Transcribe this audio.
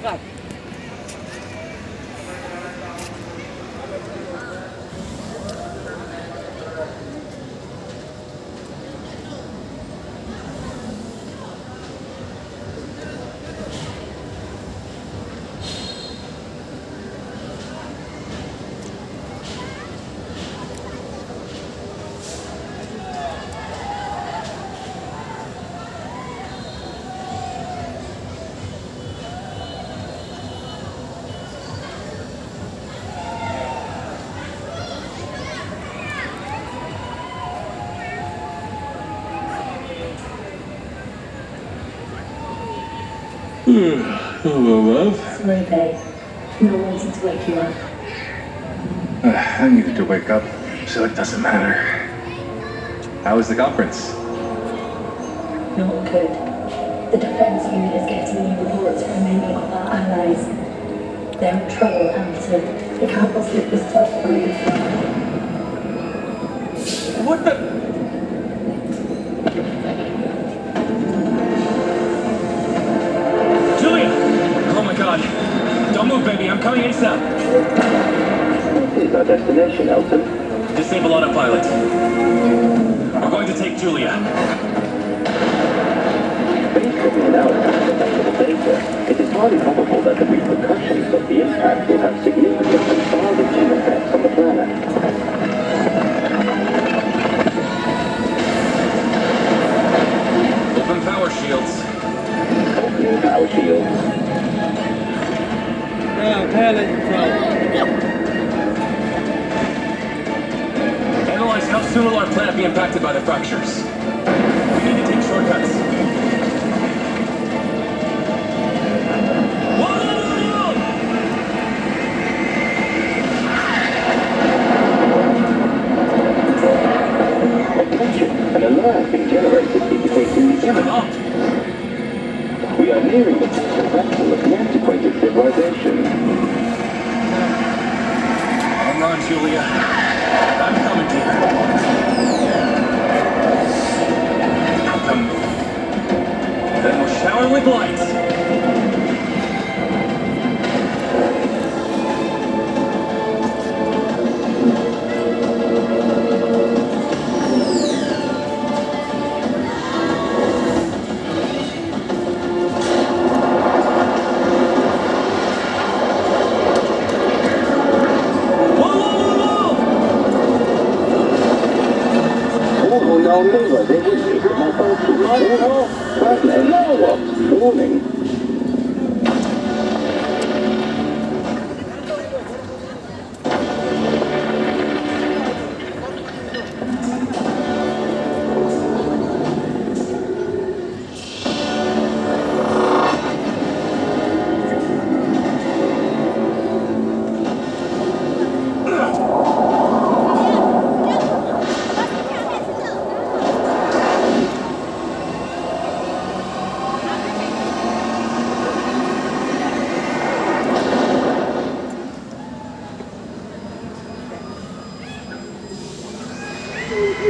ก่อน Hello, love. Sorry, babe. No reason to wake you up. I needed to wake up, so it doesn't matter. How was the conference? Not good. The defense unit is getting new reports from many of our allies. They're in trouble, Anderson. They can't slip this stuff through. What the? Julia! Oh my god. Don't move, baby. I'm coming ASAP. What is our destination, Elton? Disable autopilot. We're going to take Julia. Based on the analysis of available data, it is highly probable that the repercussions of the impact will have significant and far-reaching effects on the planet. Open power shields. Opening power shields. Now, pilot control. Analyze how soon will our planet be impacted by the fractures. We need to take shortcuts. Whoa! Attention, an alert has been generated indicating the imminent. Up! We are nearing the potential of the antiquated civilization. Hang on, Julia. I'm coming, dear. Come. Then we'll shower with light. Warning.